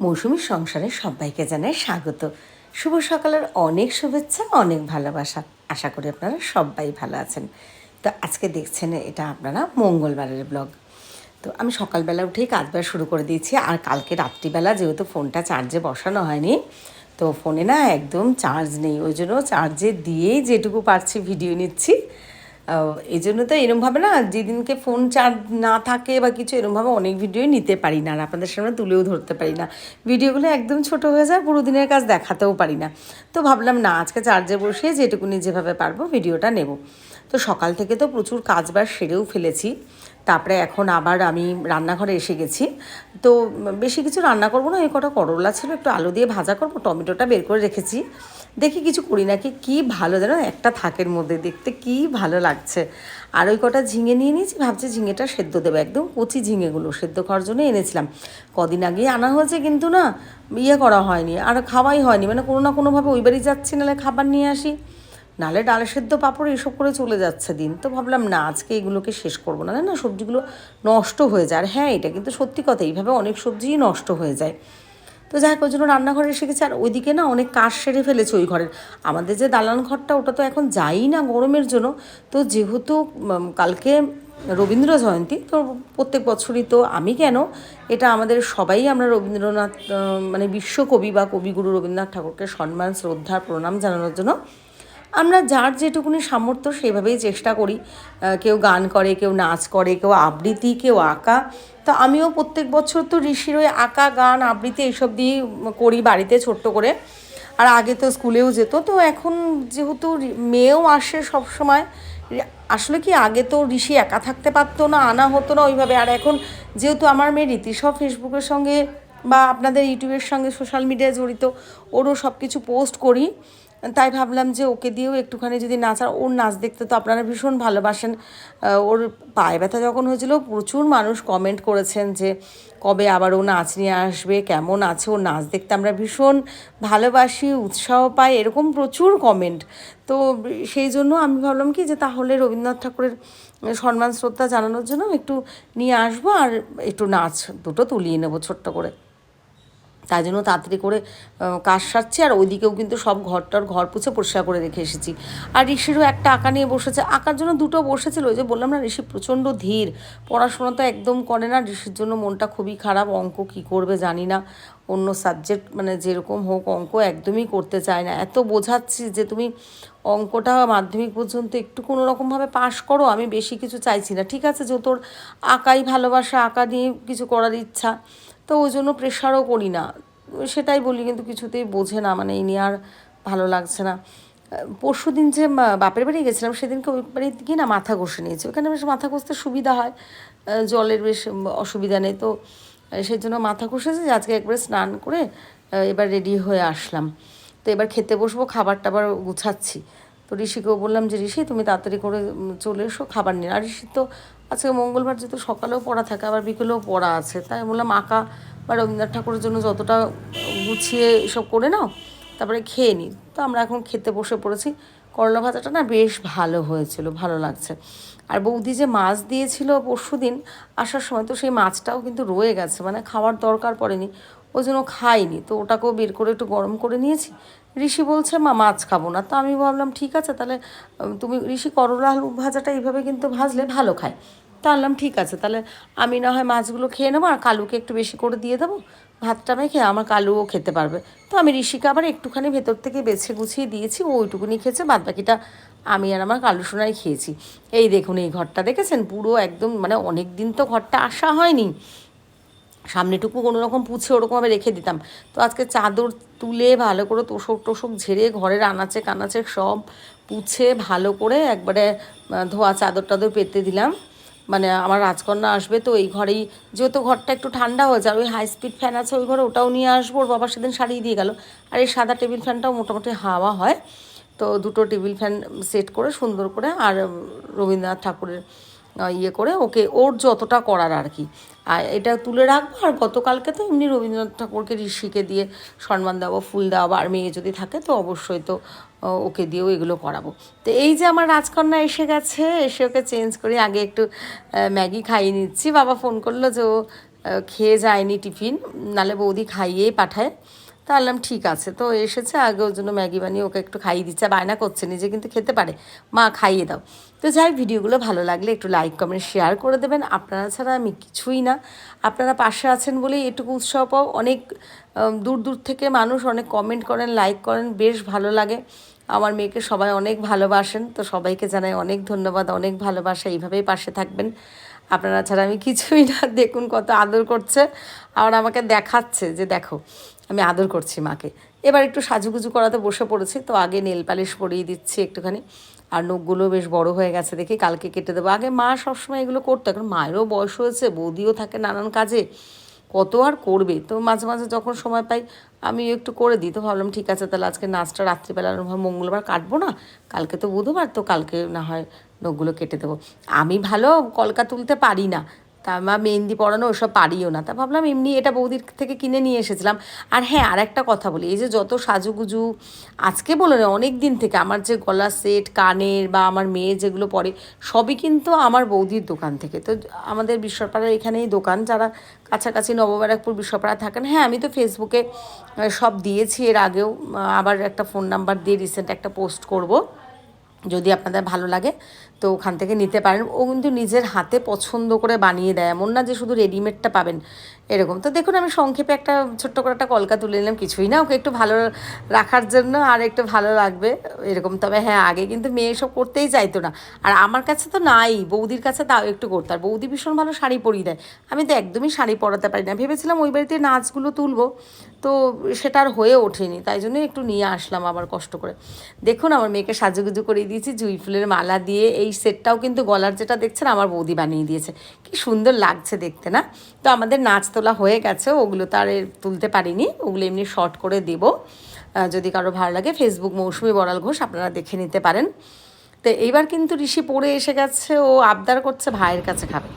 মৌসুমীর সংসারে সবাইকে জানাই স্বাগত। শুভ সকালের অনেক শুভেচ্ছা, অনেক ভালোবাসা। আশা করি আপনারা সবাই ভালো আছেন। তো আজকে দেখছেন এটা আপনারা মঙ্গলবারের ব্লগ। তো আমি সকালবেলা উঠেই কাজবার শুরু করে দিয়েছি। আর কালকে রাত্রিবেলা যেহেতু ফোনটা চার্জে বসানো হয়নি, তো ফোনে না একদম চার্জ নেই, ওই জন্য চার্জে দিয়েই যেটুকু পারছি ভিডিও নিচ্ছি। এই জন্য তো এরমভাবে না, যেদিনকে ফোন চার্জ না থাকে বা কিছু, এরমভাবে অনেক ভিডিওই নিতে পারি না, আর আপনাদের সামনে তুলেও ধরতে পারি না। ভিডিওগুলো একদম ছোট হয়ে যায়, পুরো দিনের কাজ দেখাতেও পারি না। তো ভাবলাম না, আজকে চার্জে বসিয়ে যেটুকুনি যেভাবে পারবো ভিডিওটা নেব। তো সকাল থেকে তো প্রচুর কাজবার সেরেও ফেলেছি। তারপরে এখন আবার আমি রান্নাঘরে এসে গেছি। তো বেশি কিছু রান্না করবো না, এই কটা করলা ছিল, একটু আলু দিয়ে ভাজা করবো, টমেটোটা বের করে রেখেছি। দেখি কিছু করি নাকি, কি ভালো যেন একটা থাকের মধ্যে দেখতে কি ভালো লাগছে। আর ওই কটা ঝিঙে নিয়ে নিয়েছি, ভাবছি ঝিঙেটা সেদ্ধ দেবো, একদম কচি ঝিঙেগুলো সেদ্ধ খাওয়ার জন্য এনেছিলাম। কদিন আগেই আনা হয়েছে, কিন্তু না ইয়ে করা হয়নি আর খাওয়াই হয়নি, মানে কোনো না কোনোভাবে ওই বাড়ি যাচ্ছি, নাহলে খাবার নিয়ে আসি, নাহলে ডাল সেদ্ধ পাঁপড় এসব করে চলে যাচ্ছে দিন। তো ভাবলাম না, আজকে এগুলোকে শেষ করবো না, না সবজিগুলো নষ্ট হয়ে যায়। আর হ্যাঁ, এটা কিন্তু সত্যি কথা, এইভাবে অনেক সবজিই নষ্ট হয়ে যায়। তো যাই হোক, ওই জন্য রান্নাঘরে এসে গেছে। আর ওইদিকে না অনেক কাজ সেরে ফেলেছে ওই ঘরের। আমাদের যে দালান ঘরটা, ওটা তো এখন যাই না গরমের জন্য। তো যেহেতু কালকে রবীন্দ্র জয়ন্তী, তো প্রত্যেক বছরই তো আমি কেন, এটা আমাদের সবাই আমরা রবীন্দ্রনাথ মানে বিশ্বকবি বা কবিগুরু রবীন্দ্রনাথ ঠাকুরকে সম্মান শ্রদ্ধা প্রণাম জানানোর জন্য আমরা যার যেটুকুনি সামর্থ্য সেভাবেই চেষ্টা করি। কেউ গান করে, কেউ নাচ করে, কেউ আবৃত্তি, কেউ আঁকা। তো আমিও প্রত্যেক বছর তো ঋষির ওই আঁকা, গান, আবৃত্তি এইসব দিয়েই করি বাড়িতে ছোট্ট করে। আর আগে তো স্কুলেও যেত, তো এখন যেহেতু মেয়েও আসে সব সময়। আসলে কি, আগে তো ঋষি একা থাকতে পারতো না, আনা হতো না ওইভাবে। আর এখন যেহেতু আমার মেয়ে রীতি সব ফেসবুকের সঙ্গে বা আপনাদের ইউটিউবের সঙ্গে সোশ্যাল মিডিয়ায় জড়িত, ওরও সব কিছু পোস্ট করি। তাই ভাবলাম যে ওকে দিয়েও একটুখানি যদি নাচ, আর ওর নাচ দেখতে তো আপনারা ভীষণ ভালোবাসেন। ওর পায়ে ব্যথা যখন হয়েছিল, প্রচুর মানুষ কমেন্ট করেছেন যে কবে আবার ও নাচ নিয়ে আসবে, কেমন আছে ওর নাচ দেখতে, আমরা ভীষণ ভালোবাসি, উৎসাহ পাই, এরকম প্রচুর কমেন্ট। তো সেই জন্য আমি ভাবলাম কি, যে তাহলে রবীন্দ্রনাথ ঠাকুরের সম্মান শ্রদ্ধা জানানোর জন্য একটু নিয়ে আসবো, আর একটু নাচ দুটো তুলিয়ে নেবো ছোট্ট করে। তাই জন্য তাড়াতাড়ি করে কাজ সারছি। আর ওইদিকেও কিন্তু সব ঘর পুছে পরিষ্কার করে রেখে এসেছি। আর ঋষিরও একটা আঁকা নিয়ে বসেছে, আঁকার জন্য দুটো বসেছিল। ওই যে বললাম না, ঋষি প্রচণ্ড ধীর, পড়াশোনা তো একদম করে না। ঋষির জন্য মনটা খুবই খারাপ, অঙ্ক কী করবে জানি না। অন্য সাবজেক্ট মানে যেরকম হোক, অঙ্ক একদমই করতে চায় না। এত বোঝাচ্ছি যে তুমি অঙ্কটা মাধ্যমিক পর্যন্ত একটু কোনো রকমভাবে পাশ করো, আমি বেশি কিছু চাইছি না, ঠিক আছে, যে তোর আঁকাই ভালোবাসা, আঁকা নিয়ে কিছু করার ইচ্ছা, তো ওই জন্য প্রেশারও করি না, সেটাই বলি, কিন্তু কিছুতেই বোঝে না। মানে এই নিয়ে আর ভালো লাগছে না। পরশু দিন যে বাপের বাড়ি গেছিলাম, সেদিনকে ওই বাড়ির গিয়ে না মাথা ঘষে নিয়েছি। ওখানে বেশ মাথা ঘষতে সুবিধা হয়, জলের বেশ অসুবিধা নেই। তো সেই জন্য মাথা ঘষেছি, যে আজকে একবারে স্নান করে এবার রেডি হয়ে আসলাম। তো এবার খেতে বসবো, খাবার টাবার গুছাচ্ছি। তো ঋষিকেও বললাম যে ঋষি তুমি তাড়াতাড়ি করে চলে এসো খাবার নিয়ে। আর ঋষি তো আজকে মঙ্গলবার, যেহেতু সকালেও পড়া থাকে, আবার বিকেলেও পড়া আছে, তাই বললাম আঁকা বা রবীন্দ্রনাথ ঠাকুরের জন্য যতটা গুছিয়ে এসব করে নাও, তারপরে খেয়ে নিই। তো আমরা এখন খেতে বসে পড়েছি। করলা ভাজাটা না বেশ ভালো হয়েছিল, ভালো লাগছে। আর বৌদি যে মাছ দিয়েছিল পরশু দিন আসার সময়, তো সেই মাছটাও কিন্তু রয়ে গেছে, মানে খাওয়ার দরকার পড়েনি, ওই জন্য খাইনি। তো ওটাকেও বের করে একটু গরম করে নিয়েছি। ঋষি বলছে মা মাছ খাবো না, তো আমি ভাবলাম ঠিক আছে তাহলে তুমি, ঋষি করলা আলু ভাজাটা এইভাবে কিন্তু ভাজলে ভালো খায়। তা বললাম ঠিক আছে, তাহলে আমি না হয় মাছগুলো খেয়ে নেবো, আর কালুকে একটু বেশি করে দিয়ে দেবো ভাতটা মেখে, আমার কালুও খেতে পারবে। তো আমি ঋষিকে আবার একটুখানি ভেতর থেকে বেছে গুছিয়ে দিয়েছি, ও ওইটুকুনি খেয়েছে, বাদ বাকিটা আমি আর আমার কালু সোনাই খেয়েছি। এই দেখুন, এই ঘরটা দেখেছেন, পুরো একদম, মানে অনেক দিন তো ঘরটা আসা হয়নি, সামনেটুকু কোনো রকম পুছে ওরকমভাবে রেখে দিতাম। তো আজকে চাদর তুলে ভালো করে তোষক টোষক ঝেড়ে ঘরের আনাচে কানাচে সব পুছে ভালো করে একবারে ধোয়া চাদর টাদর পেতে দিলাম। মানে আমার রাজকন্যা আসবে, তো এই ঘরেই, যেহেতু ঘরটা একটু ঠান্ডা হয়ে যায়, ওই হাই স্পিড ফ্যান আছে ওই ঘরে, ওটাও নিয়ে আসবো, ওর বাবা সেদিন সারিয়ে দিয়ে গেল। আর এই সাদা টেবিল ফ্যানটাও মোটামুটি হাওয়া হয়। তো দুটো টেবিল ফ্যান সেট করে সুন্দর করে, আর রবীন্দ্রনাথ ঠাকুরের ইয়ে করে, ওকে ওর যতটা করার আর কি, আর এটা তুলে রাখবো। আর গতকালকে তো এমনি রবীন্দ্রনাথ ঠাকুরকে ঋষিকে দিয়ে সম্মান দেওয়া, ফুল দেওয়া, আর মেয়ে যদি থাকে তো অবশ্যই তো ওকে দিয়েও এগুলো করাবো। তো এই যে আমার রাজকন্যা এসে গেছে, এসে ওকে চেঞ্জ করে আগে একটু ম্যাগি খাইয়ে নিচ্ছি। বাবা ফোন করলো যে ও খেয়ে যায়নি টিফিন, নালে বৌদি খাইয়েই পাঠায়। তা বললাম ঠিক আছে, তো এসেছে আগে ওর জন্য ম্যাগি বানিয়ে ওকে একটু খাইয়ে দিচ্ছে, বায়না করছে নিজে কিন্তু খেতে পারে, মা খাইয়ে দাও। তো যাই, ভিডিওগুলো ভালো লাগলে একটু লাইক কমেন্ট শেয়ার করে দেবেন, আপনারা ছাড়া আমি কিছুই না, আপনারা পাশে আছেন বলেই এটুকু উৎসাহ পাও। অনেক দূর দূর থেকে মানুষ অনেক কমেন্ট করেন, লাইক করেন, বেশ ভালো লাগে। আমার মেয়েকে সবাই অনেক ভালোবাসেন, তো সবাইকে জানাই অনেক ধন্যবাদ, অনেক ভালোবাসা, এইভাবেই পাশে থাকবেন, আপনারা ছাড়া আমি কিছুই না। দেখুন কত আদর করছে, আর আমাকে দেখাচ্ছে যে দেখো আমি আদর করছি মাকে। এবার একটু সাজুগুজু করাতে বসে পড়েছি, তো আগে নেল পালিশ পরিয়ে দিচ্ছি একটুখানি, আর নখগুলো বেশ বড় হয়ে গেছে দেখি, কালকে কেটে দেবো। আগে মা সবসময় এগুলো করতো, এখন মায়েরও বয়স হয়েছে, বৌদিও থাকে নানান কাজে, কত আর করবে, তো মাঝে মাঝে যখন সময় পাই আমি একটু করে দিই। তো ভাবলাম ঠিক আছে, তাহলে আজকে নাচটা রাত্রিবেলা মঙ্গলবার কাটবো না, কালকে তো বুধবার, তো কালকে না হয় নখগুলো কেটে দেবো। আমি ভালো কলকা তুলতে পারি না, তা আমার মেহেন্দি পড়ানো ওসব পারিও না, তা ভাবলাম এমনি এটা বৌদির থেকে কিনে নিয়ে এসেছিলাম। আর হ্যাঁ, আর একটা কথা বলি, এই যে যত সাজুগুজু আজকে বলে না, অনেক দিন থেকে আমার যে গলার সেট, কানের বা আমার মেয়ে যেগুলো পরে, সবই কিন্তু আমার বৌদির দোকান থেকে। তো আমাদের বিশ্বপাড়ার এখানেই দোকান, যারা কাছাকাছি নবব্যারাকপুর বিশ্বপাড়া থাকেন, হ্যাঁ আমি তো ফেসবুকে সব দিয়েছি এর আগেও, আবার একটা ফোন নাম্বার দিয়ে রিসেন্ট একটা পোস্ট করব, যদি আপনাদের ভালো লাগে তো ওখান থেকে নিতে পারেন। ও কিন্তু নিজের হাতে পছন্দ করে বানিয়ে দেয়, এমন না যে শুধু রেডিমেডটা পাবেন এরকম। তো দেখুন আমি সংক্ষেপে একটা ছোট্ট করে একটা কলকা তুলে নিলাম, কিছুই না, ওকে একটু ভালো রাখার জন্য আর একটু ভালো লাগবে এরকম। তবে হ্যাঁ, আগে কিন্তু মেয়ে এসব করতেই চাইতো না, আর আমার কাছে তো নাই, বৌদির কাছে তাও একটু করতো, আর বৌদি ভীষণ ভালো শাড়ি পরিয়ে দেয়, আমি তো একদমই শাড়ি পরাতে পারি না। ভেবেছিলাম ওই বাড়িতে নাচগুলো তুলবো, তো সেটা আর হয়ে ওঠেনি, তাই জন্য একটু নিয়ে আসলাম আবার কষ্ট করে। দেখুন আমার মেয়েকে সাজুগুজু করে দিয়েছি জুঁই ফুলের মালা দিয়ে, এই সেটটাও কিন্তু গলার যেটা দেখছেন আমার বৌদি বানিয়ে দিয়েছে, কি সুন্দর লাগছে দেখতে না। তো আমাদের নাচ তোলা হয়ে গেছে, ওগুলো তো আর তুলতে পারিনি, ওগুলো এমনি শর্ট করে দেবো, যদি কারো ভালো লাগে ফেসবুক মৌসুমি বড়াল ঘোষ আপনারা দেখে নিতে পারেন। তো এইবার কিন্তু ঋষি পড়ে এসে গেছে, ও আবদার করছে ভাইয়ের কাছে খাবে।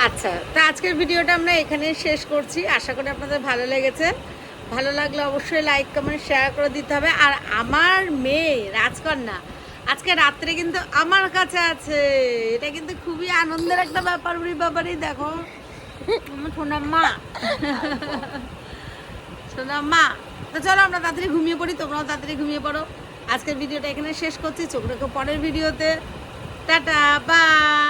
আচ্ছা, তা আজকের ভিডিওটা আমরা এখানে শেষ করছি, আশা করি আপনাদের ভালো লেগেছে। ভালো লাগলে অবশ্যই লাইক কমেন্ট শেয়ার করে দিতে হবে। আর আমার মেয়ে রাজকন্যা আজকে রাত্রে কিন্তু আমার কাছে আছে, এটা কিন্তু খুবই আনন্দের একটা ব্যাপার। ব্যাপারই দেখো সোনাম্মা, সোনাম্মা। তো চলো আমরা তাড়াতাড়ি ঘুমিয়ে পড়ি, তোমরাও তাড়াতাড়ি ঘুমিয়ে পড়ো। আজকের ভিডিওটা এখানে শেষ করছি, চোখ রেখো পরের ভিডিওতে। Tata, by.